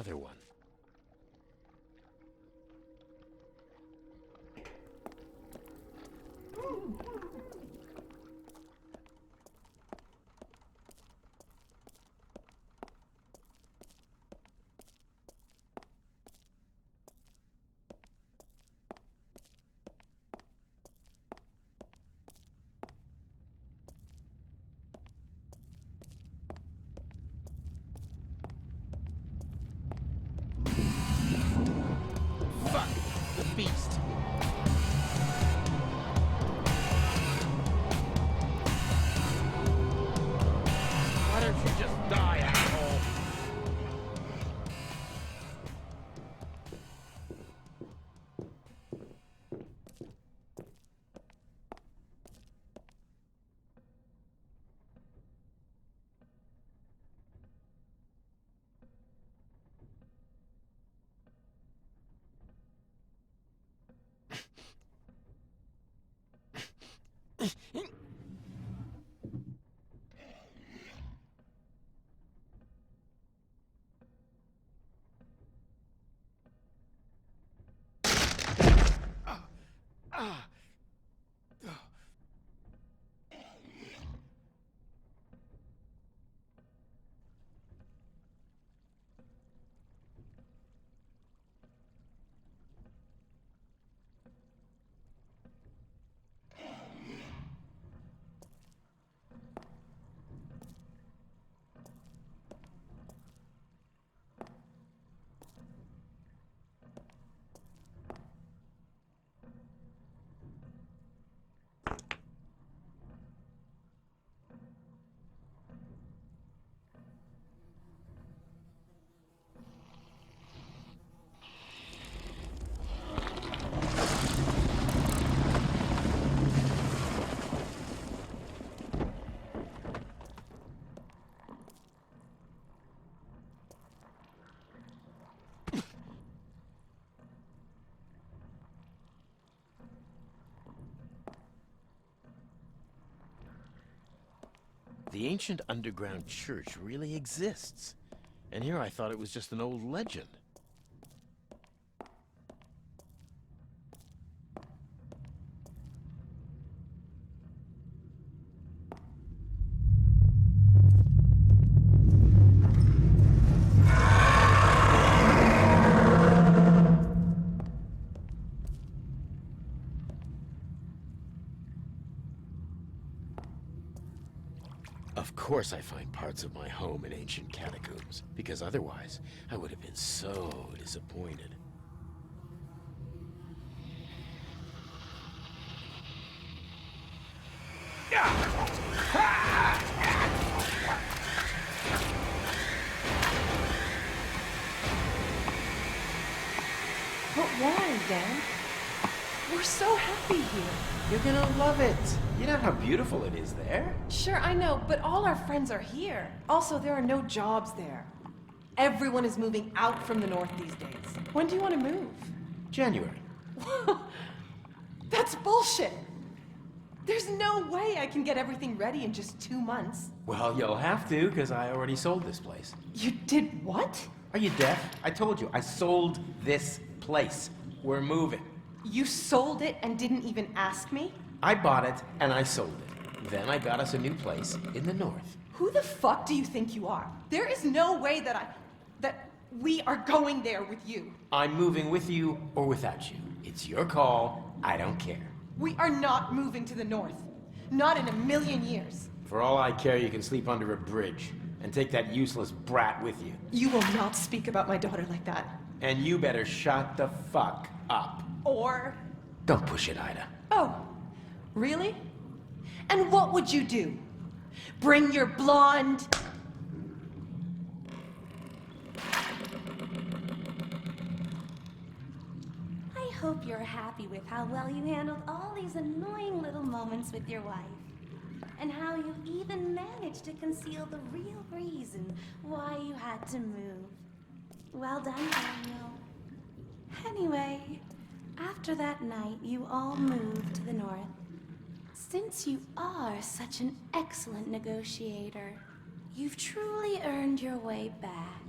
another one. Fuck! The beast! Why don't you just die, asshole? The ancient underground church really exists. And here I thought it was just an old legend. Of course I find parts of my home in ancient catacombs, because otherwise I would have been so disappointed. But why, Dan? We're so happy here. You're gonna love it. You know how beautiful it is there? Sure, I know, but all our friends are here. Also, there are no jobs there. Everyone is moving out from the north these days. When do you want to move? January. That's bullshit. There's no way I can get everything ready in just 2 months. Well, you'll have to, because I already sold this place. You did what? Are you deaf? I told you, I sold this place. We're moving. You sold it and didn't even ask me? I bought it and I sold it. Then I got us a new place in the north. Who the fuck do you think you are? There is no way that we are going there with you. I'm moving with you or without you. It's your call. I don't care. We are not moving to the north. Not in a million years. For all I care, you can sleep under a bridge and take that useless brat with you. You will not speak about my daughter like that. And you better shut the fuck up. Or... Don't push it, Ida. Oh, really? And what would you do? Bring your blonde... I hope you're happy with how well you handled all these annoying little moments with your wife. And how you even managed to conceal the real reason why you had to move. Well done, Daniel. Anyway, after that night, you all moved to the north. Since you are such an excellent negotiator, you've truly earned your way back.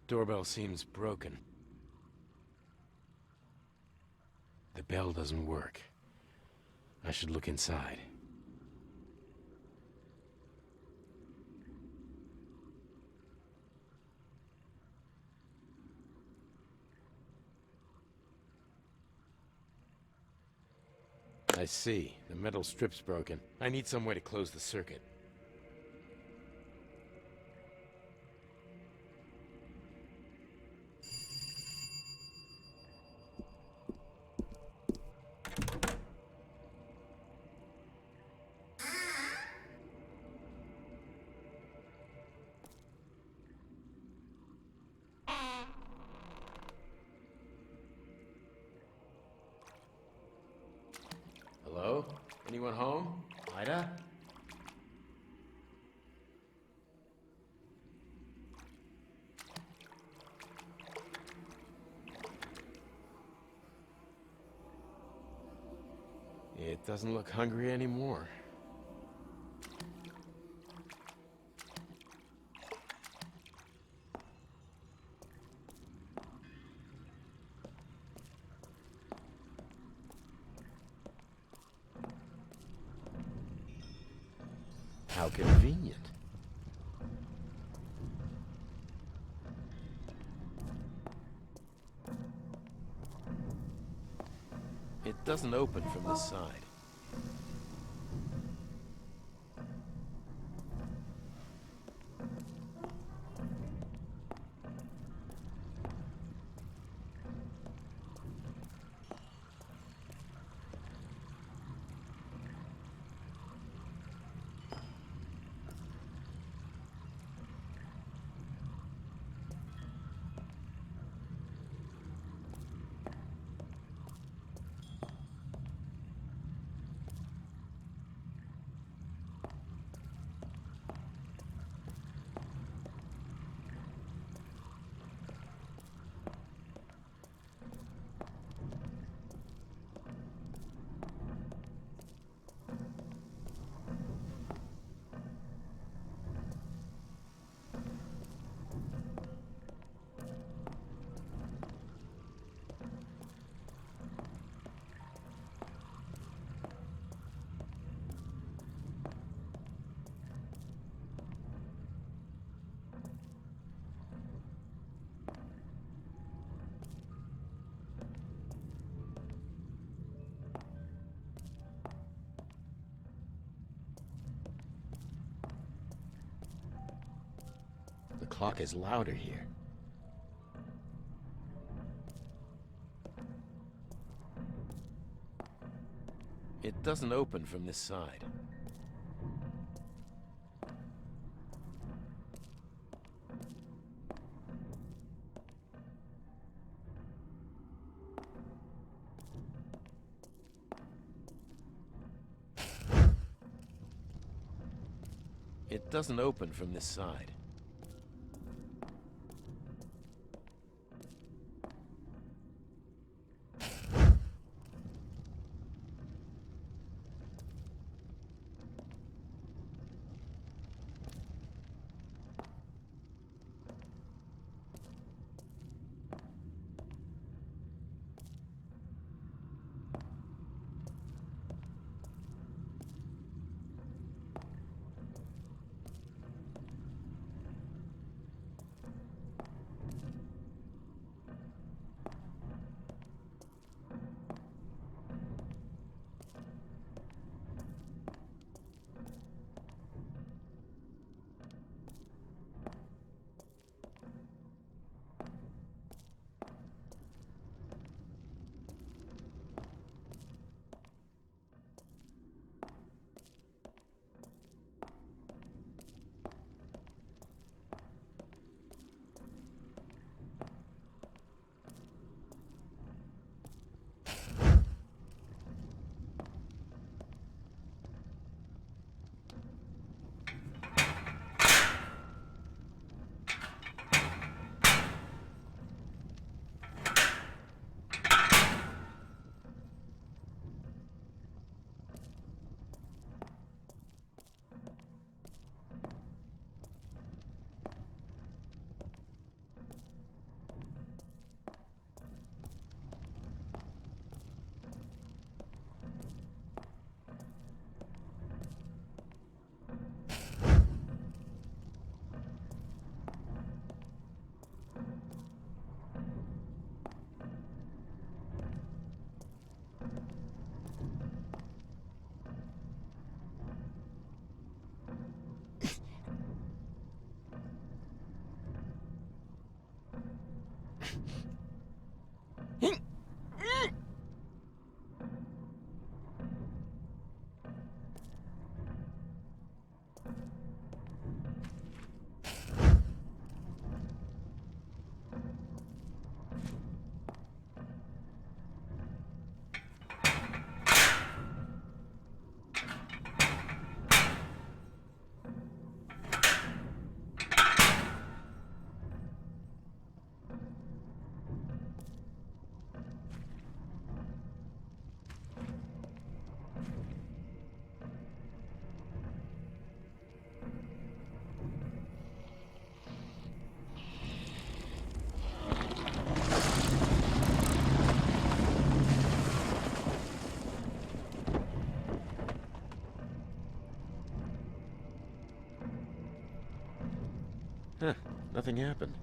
Doorbell seems broken. The bell doesn't work. I should look inside. I see. The metal strip's broken. I need some way to close the circuit. Hello? Anyone home? Ida? It doesn't look hungry anymore. How convenient. It doesn't open from this side. The clock is louder here. It doesn't open from this side. It doesn't open from this side. Huh, nothing happened.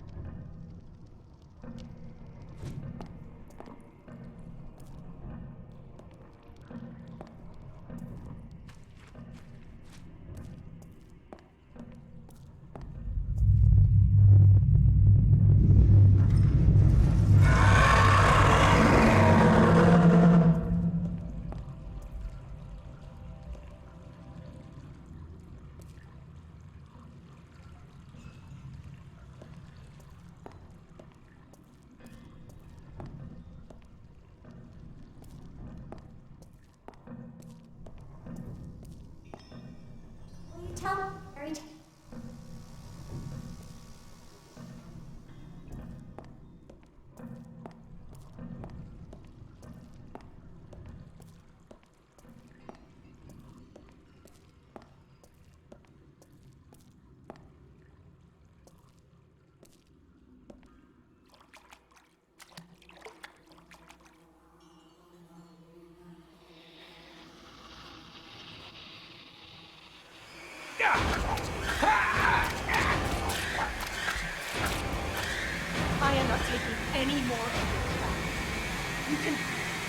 Will you tell me? I am not taking any more of your crap. You can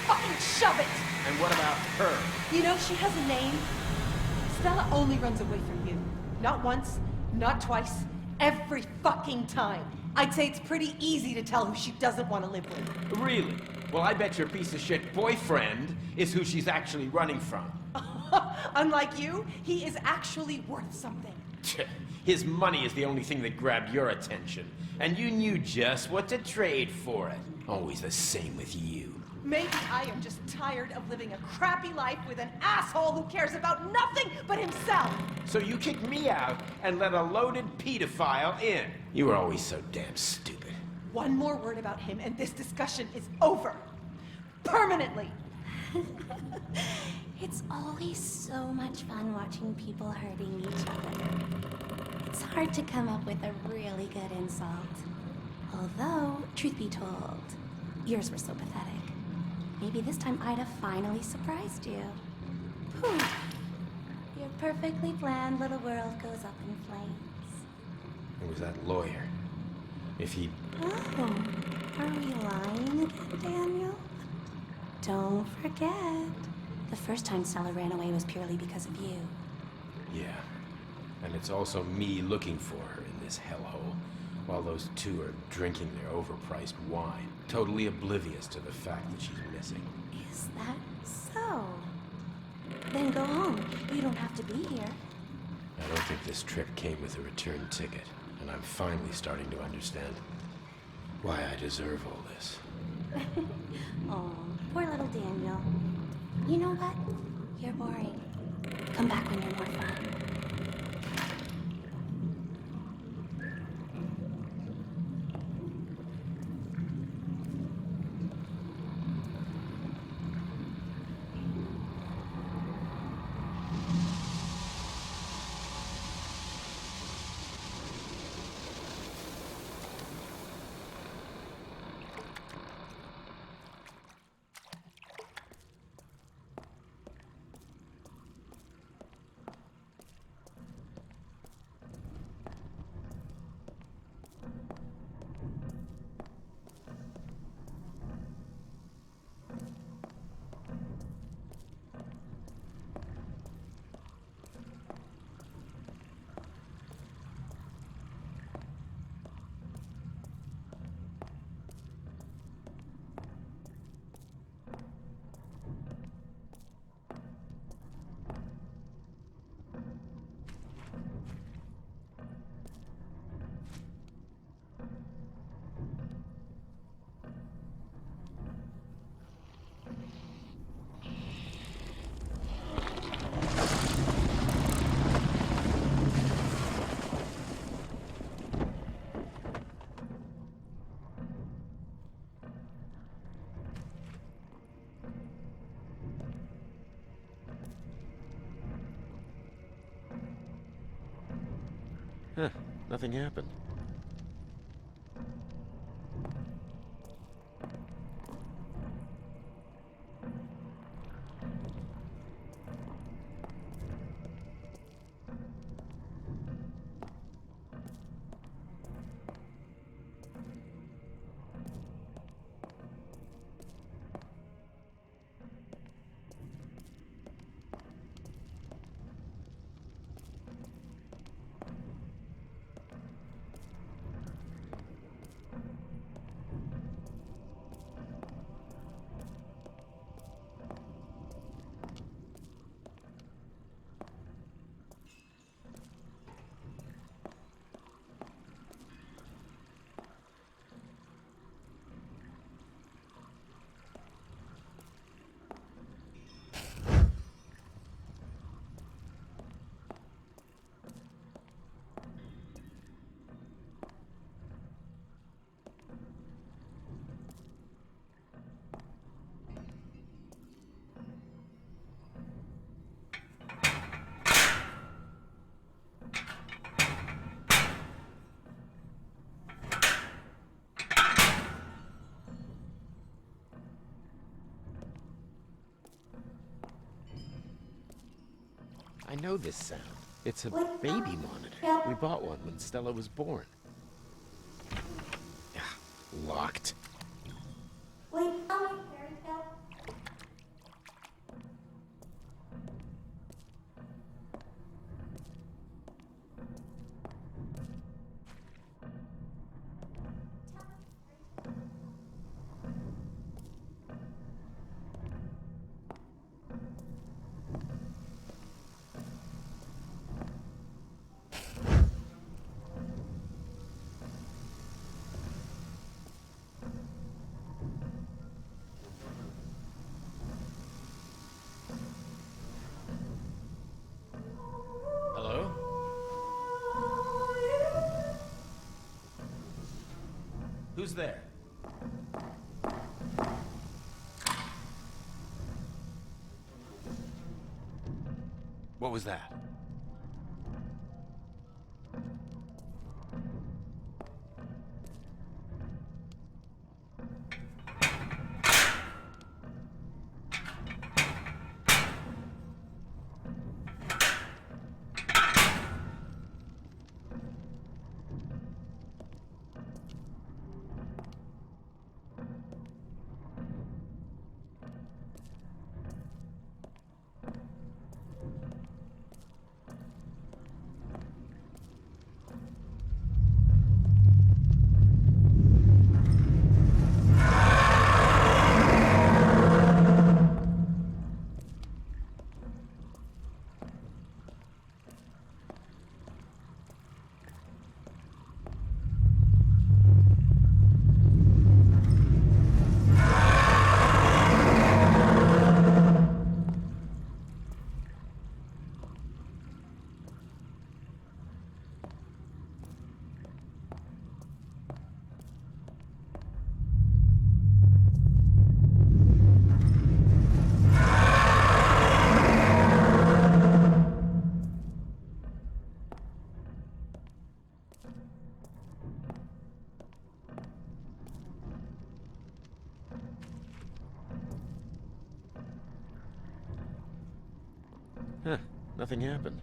fucking shove it! And what about her? You know, she has a name. Stella only runs away from you. Not once, not twice, every fucking time. I'd say it's pretty easy to tell who she doesn't want to live with. Really? Well, I bet your piece of shit boyfriend is who she's actually running from. Unlike you, he is actually worth something. His money is the only thing that grabbed your attention, and you knew just what to trade for it. Always the same with you. Maybe I am just tired of living a crappy life with an asshole who cares about nothing but himself. So you kicked me out and let a loaded pedophile in. You were always so damn stupid. One more word about him and this discussion is over. Permanently. It's always so much fun watching people hurting each other. It's hard to come up with a really good insult. Although, truth be told, yours were so pathetic. Maybe this time I'd have finally surprised you. Whew. Your perfectly planned little world goes up in flames. It was that lawyer. If he... Oh, are we lying again, Daniel? Don't forget, the first time Stella ran away was purely because of you. Yeah. And it's also me looking for her in this hellhole, while those two are drinking their overpriced wine, totally oblivious to the fact that she's missing. Is that so? Then go home. You don't have to be here. I don't think this trip came with a return ticket, and I'm finally starting to understand why I deserve all this. Oh, poor little Daniel. You know what? You're boring. Come back when you're more fun. Huh, nothing happened. I know this sound. It's a baby monitor. We bought one when Stella was born. Ah, locked. Who's there? What was that? Huh, nothing happened.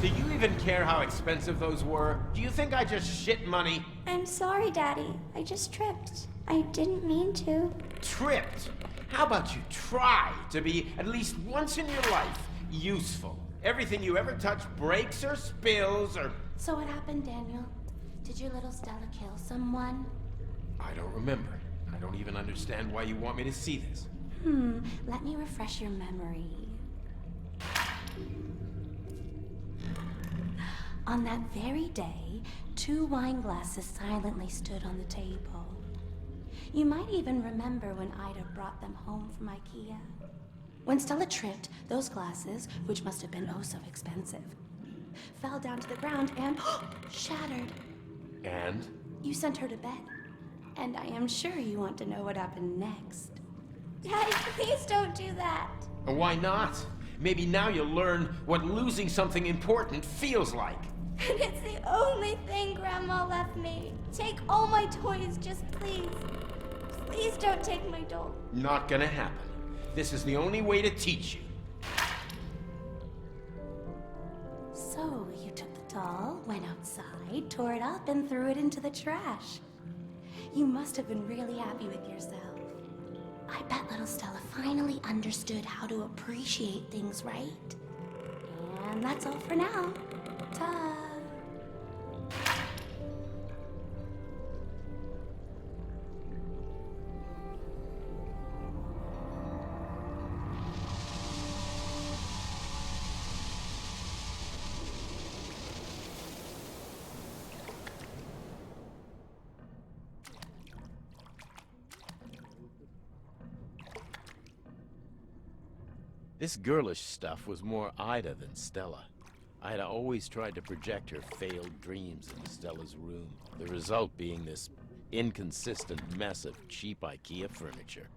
Do you even care how expensive those were? Do you think I just shit money? I'm sorry, Daddy. I just tripped. I didn't mean to. Tripped? How about you try to be, at least once in your life, useful? Everything you ever touch breaks or spills or... So what happened, Daniel? Did your little Stella kill someone? I don't remember. I don't even understand why you want me to see this. Let me refresh your memory. On that very day, 2 wine glasses silently stood on the table. You might even remember when Ida brought them home from IKEA. When Stella tripped, those glasses, which must have been oh so expensive, fell down to the ground and shattered. And? You sent her to bed. And I am sure you want to know what happened next. Daddy, please don't do that. Why not? Maybe now you'll learn what losing something important feels like. And it's the only thing Grandma left me. Take all my toys, just please. Please don't take my doll. Not gonna happen. This is the only way to teach you. So, you took the doll, went outside, tore it up, and threw it into the trash. You must have been really happy with yourself. I bet little Stella finally understood how to appreciate things, right? And that's all for now. Ta! This girlish stuff was more Ida than Stella. Ida always tried to project her failed dreams into Stella's room, the result being this inconsistent mess of cheap IKEA furniture.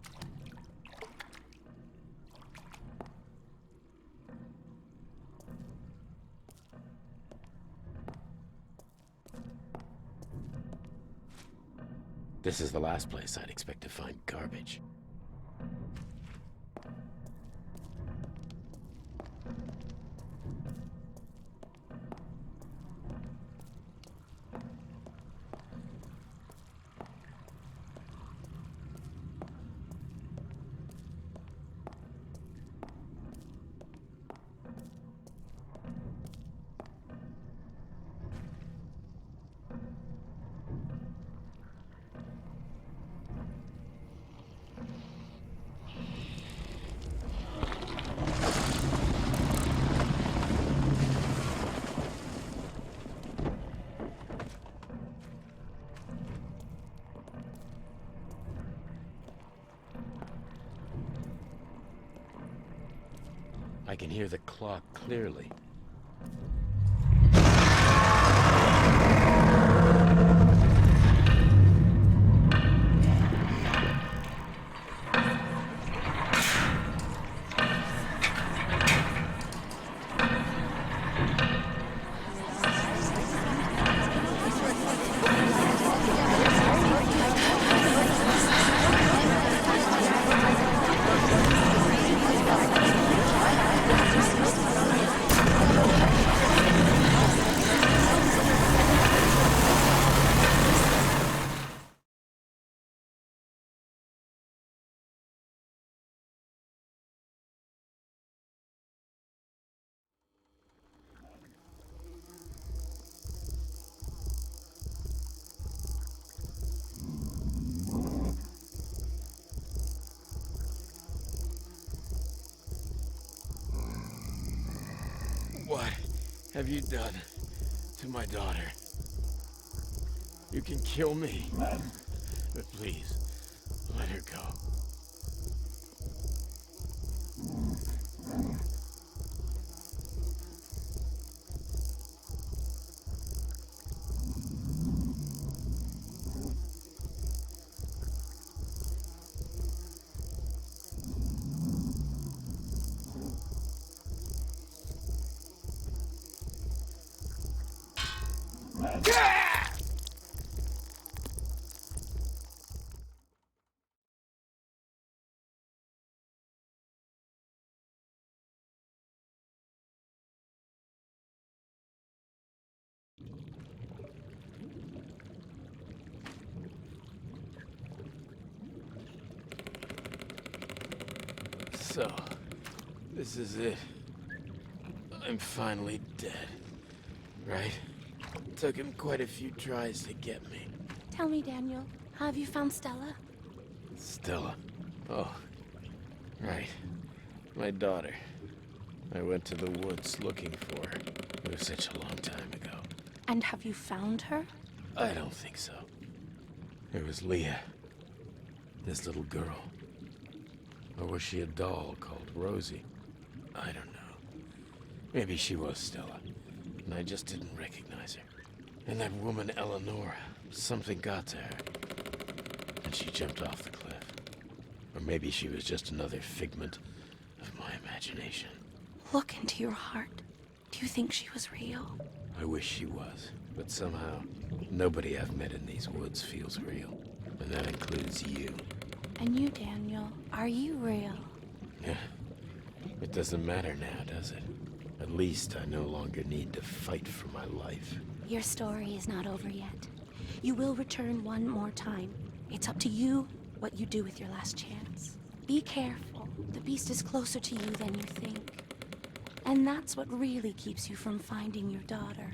This is the last place I'd expect to find garbage. I can hear the clock clearly. What have you done to my daughter? You can kill me, but please, let her go. So, this is it. I'm finally dead, right? Took him quite a few tries to get me. Tell me, Daniel, have you found Stella? Stella. Oh, right. My daughter. I went to the woods looking for her. It was such a long time ago. And have you found her? I don't think so. It was Leah. This little girl. Or was she a doll called Rosie? I don't know. Maybe she was Stella, and I just didn't recognize her. And that woman, Eleanor, something got to her, and she jumped off the cliff. Or maybe she was just another figment of my imagination. Look into your heart. Do you think she was real? I wish she was. But somehow, nobody I've met in these woods feels real. And that includes you. And you, Daniel, are you real? Yeah. It doesn't matter now, does it? At least I no longer need to fight for my life. Your story is not over yet. You will return one more time. It's up to you what you do with your last chance. Be careful. The beast is closer to you than you think. And that's what really keeps you from finding your daughter.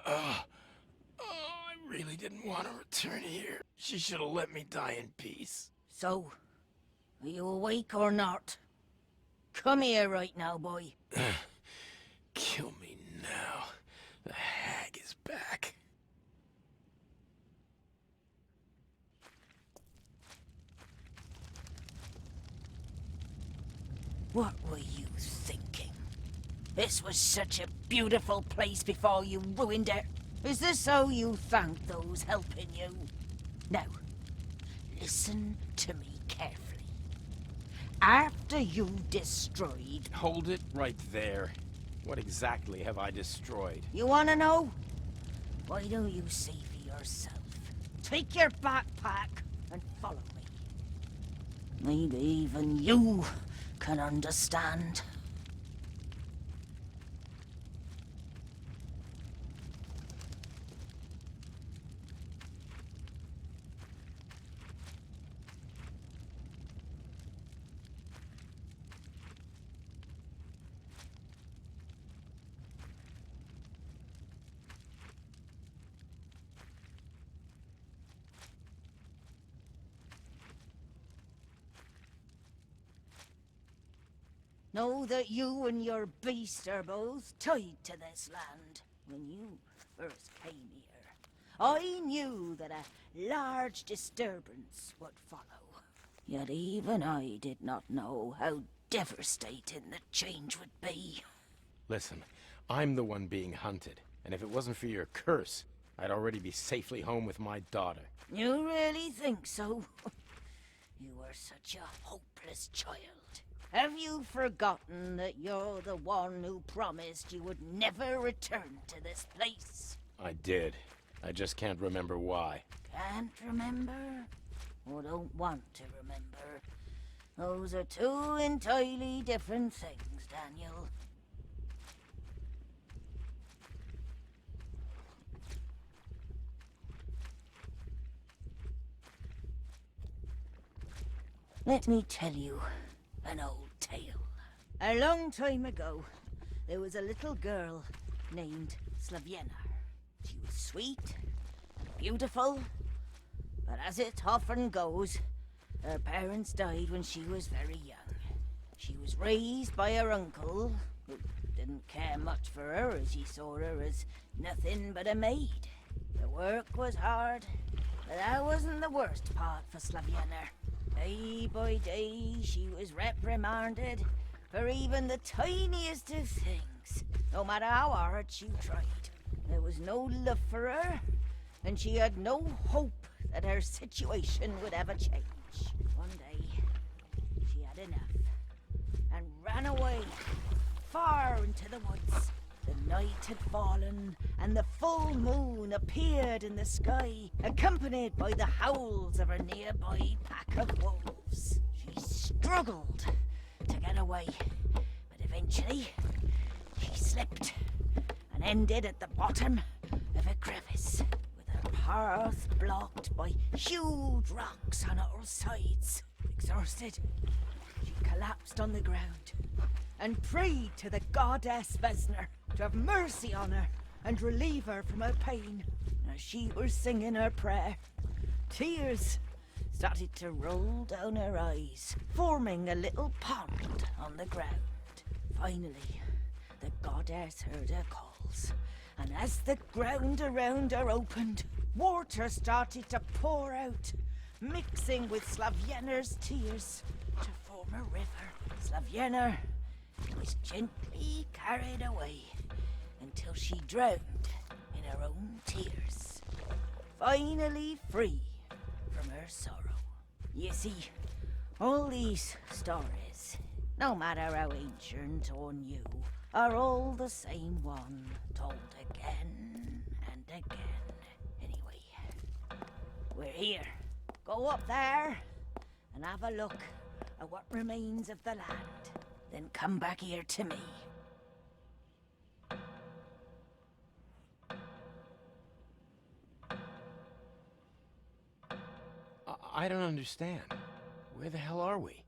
I really didn't want to return here. She should have let me die in peace. So, are you awake or not? Come here right now, boy. Kill me now. The hag is back. What were you thinking? This was such a beautiful place before you ruined it. Is this how you thank those helping you? Now, listen to me carefully. After you destroyed... Hold it right there. What exactly have I destroyed? You wanna know? Why don't you see for yourself? Take your backpack and follow me. Maybe even you can understand. Know that you and your beast are both tied to this land. When you first came here, I knew that a large disturbance would follow. Yet even I did not know how devastating the change would be. Listen, I'm the one being hunted, and if it wasn't for your curse, I'd already be safely home with my daughter. You really think so? You were such a hopeless child. Have you forgotten that you're the one who promised you would never return to this place? I did. I just can't remember why. Can't remember? Or don't want to remember? Those are two entirely different things, Daniel. Let me tell you an old tale. A long time ago, there was a little girl named Slaviana. She was sweet and beautiful, but as it often goes, her parents died when she was very young. She was raised by her uncle, who didn't care much for her as he saw her as nothing but a maid. The work was hard, but that wasn't the worst part for Slaviana. Day by day, she was reprimanded for even the tiniest of things, no matter how hard she tried. There was no love for her, and she had no hope that her situation would ever change. One day, she had enough, and ran away, far into the woods. The night had fallen, and the full moon appeared in the sky, accompanied by the howls of a nearby pack of wolves. She struggled to get away, but eventually, she slipped and ended at the bottom of a crevice, with her path blocked by huge rocks on all sides. exhausted, she collapsed on the ground and prayed to the goddess Vesna to have mercy on her and relieve her from her pain. As she was singing her prayer, tears started to roll down her eyes, forming a little pond on the ground. Finally, the goddess heard her calls, and as the ground around her opened, water started to pour out, mixing with Slavyener's tears to form a river. Slavyener was gently carried away until she drowned in her own tears, finally free from her sorrow. You see, all these stories, no matter how ancient or new, are all the same one, told again and again. Anyway, we're here. Go up there and have a look at what remains of the land. Then come back here to me. I don't understand. Where the hell are we?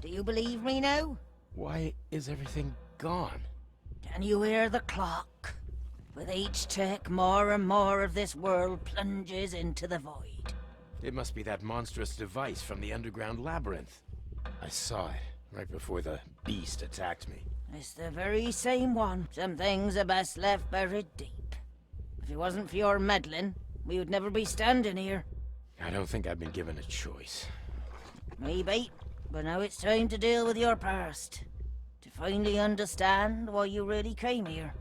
Do you believe me now? Why is everything gone? Can you hear the clock? With each tick, more and more of this world plunges into the void. It must be that monstrous device from the underground labyrinth. I saw it right before the beast attacked me. It's the very same one. Some things are best left buried deep. If it wasn't for your meddling, we would never be standing here. I don't think I've been given a choice. Maybe, but now it's time to deal with your past. To finally understand why you really came here.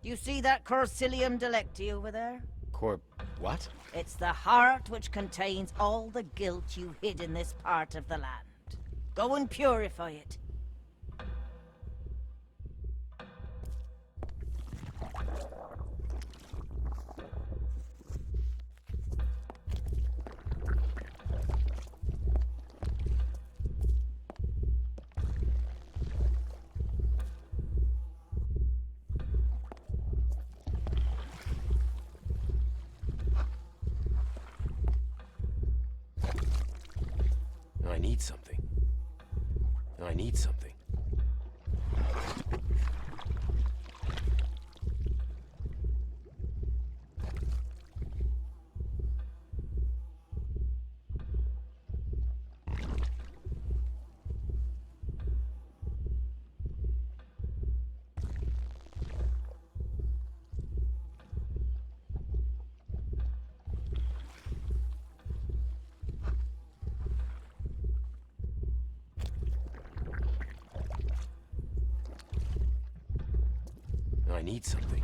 You see that Corsilium Delecti over there? What? It's the heart which contains all the guilt you hid in this part of the land. Go and purify it. I need something. I need something. I need something.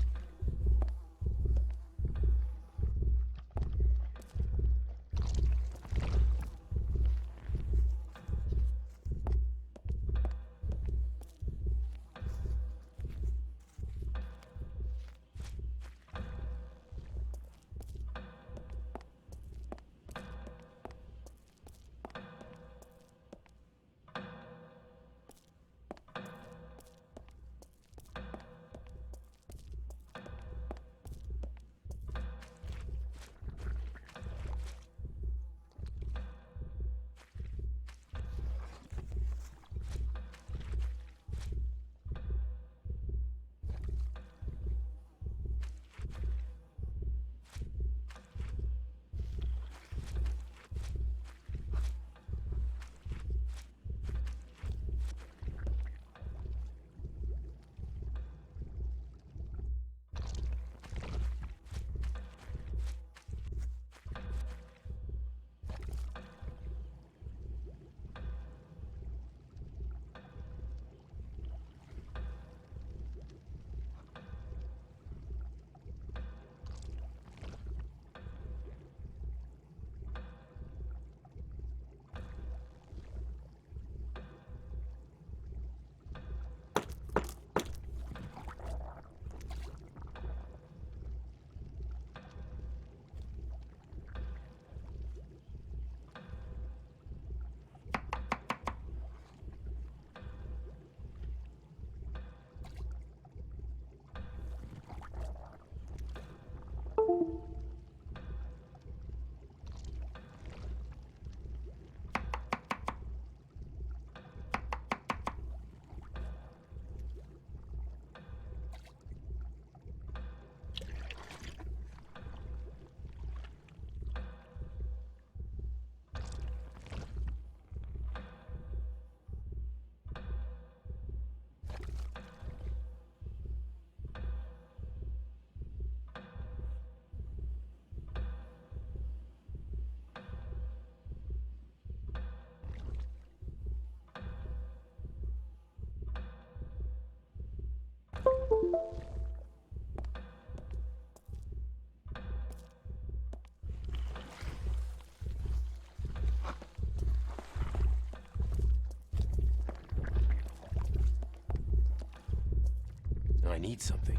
I need something.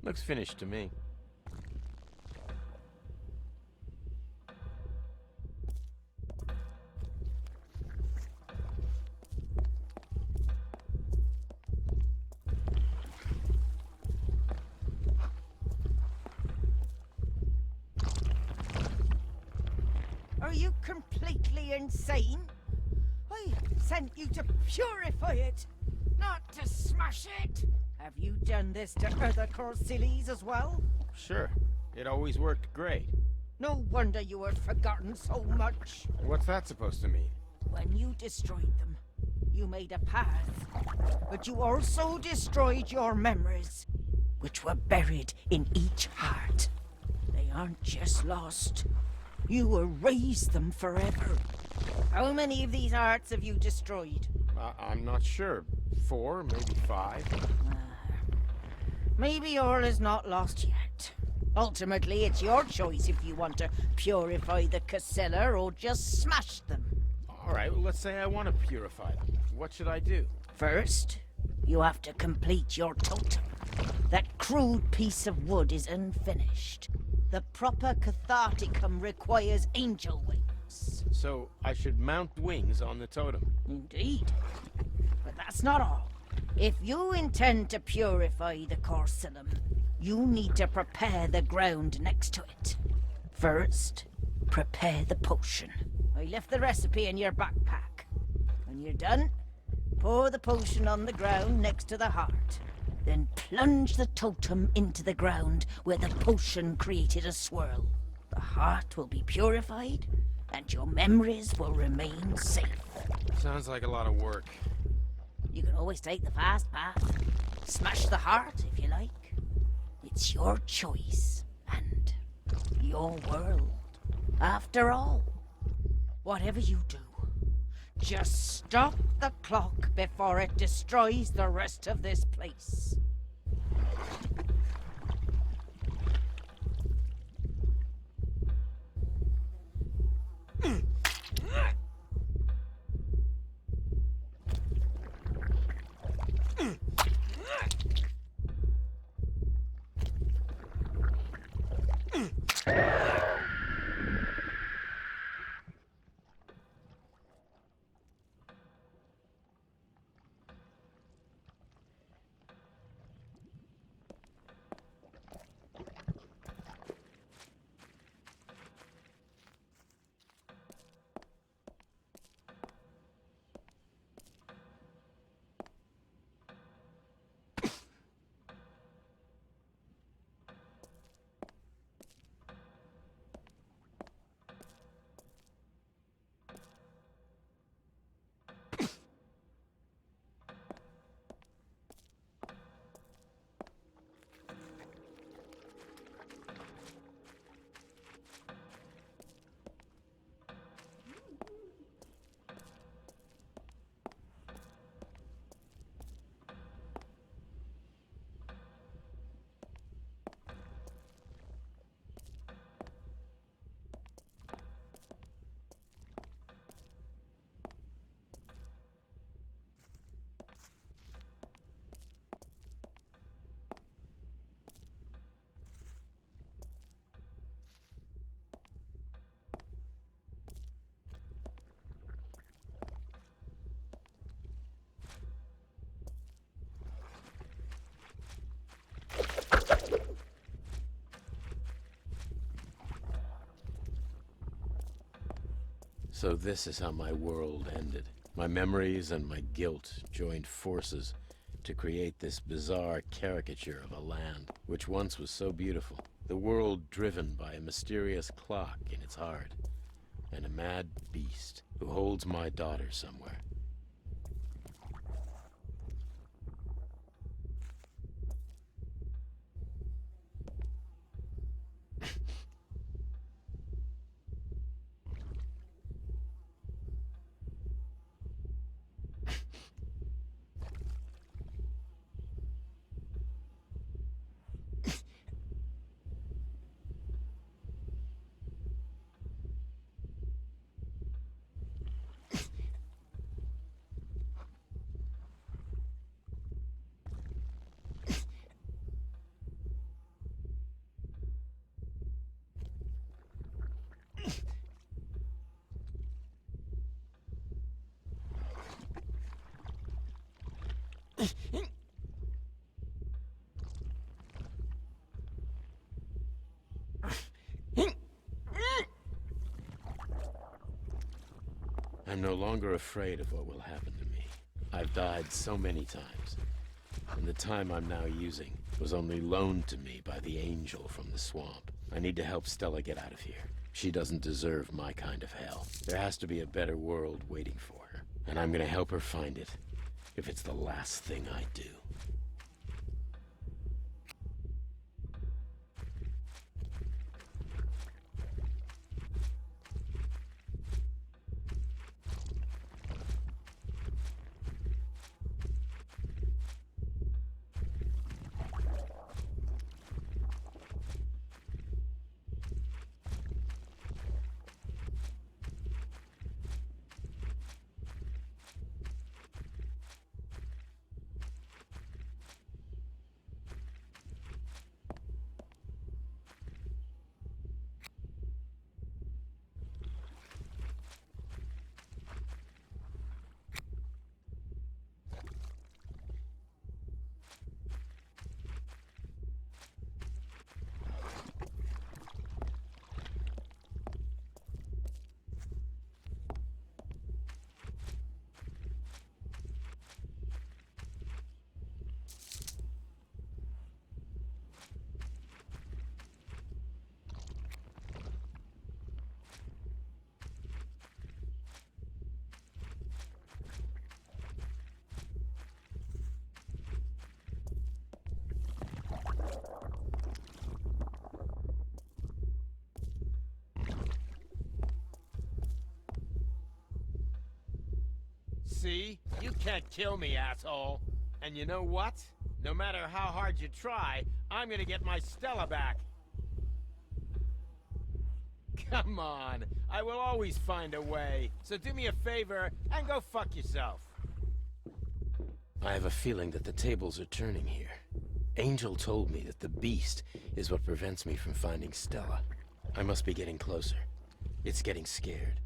Looks finished to me. Are you completely insane? I sent you to purify it, not to smash it. Have you done this to other Corsillies as well? Sure. It always worked great. No wonder you had forgotten so much. What's that supposed to mean? When you destroyed them, you made a path. But you also destroyed your memories, which were buried in each heart. They aren't just lost. You erased them forever. How many of these hearts have you destroyed? I'm not sure. 4, maybe 5. Maybe all is not lost yet. Ultimately, it's your choice if you want to purify the Casella or just smash them. All right, well, let's say I want to purify them. What should I do? First, you have to complete your totem. That crude piece of wood is unfinished. The proper catharticum requires angel wings. So I should mount wings on the totem. Indeed. But that's not all. If you intend to purify the Corcellum, you need to prepare the ground next to it. First, prepare the potion. I left the recipe in your backpack. When you're done, pour the potion on the ground next to the heart. Then plunge the totem into the ground where the potion created a swirl. The heart will be purified, and your memories will remain safe. Sounds like a lot of work. You can always take the fast path. Smash the heart, if you like. It's your choice and your world. After all, whatever you do, just stop the clock before it destroys the rest of this place. So this is how my world ended. My memories and my guilt joined forces to create this bizarre caricature of a land which once was so beautiful. The world driven by a mysterious clock in its heart, and a mad beast who holds my daughter somewhere. I'm no longer afraid of what will happen to me. I've died so many times, and the time I'm now using was only loaned to me by the angel from the swamp. I need to help Stella get out of here. She doesn't deserve my kind of hell. There has to be a better world waiting for her, and I'm gonna help her find it, if it's the last thing I do. See? You can't kill me, asshole. And you know what? No matter how hard you try, I'm gonna get my Stella back. Come on, I will always find a way. So do me a favor and go fuck yourself. I have a feeling that the tables are turning here. Angel told me that the beast is what prevents me from finding Stella. I must be getting closer. It's getting scared.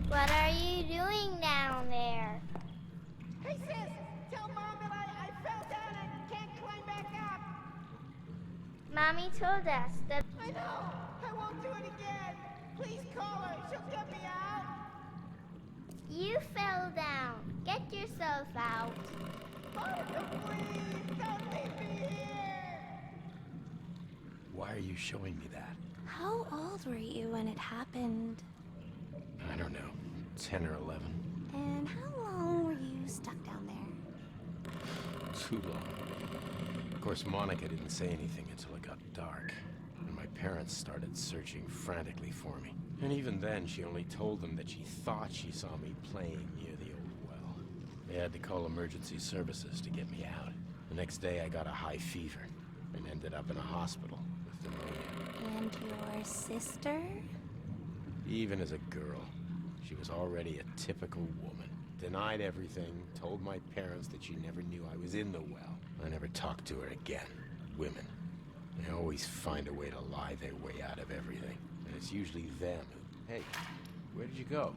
What are you doing down there? Hey, sis! Tell Mom that I fell down and can't climb back up! Mommy told us that... I know! I won't do it again! Please call her! She'll get me out! You fell down. Get yourself out. Monica, please! Don't leave me here! Why are you showing me that? How old were you when it happened? I don't know, 10 or 11. And how long were you stuck down there? Too long. course, Monica didn't say anything until it got dark, and my parents started searching frantically for me. And even then, she only told them that she thought she saw me playing near the old well. They had to call emergency services to get me out. The next day, I got a high fever and ended up in a hospital with pneumonia. And your sister? Even as a girl, she was already a typical woman. Denied everything, told my parents that she never knew I was in the well. I never talked to her again. Women. They always find a way to lie their way out of everything. And it's usually them who... Hey, where did you go?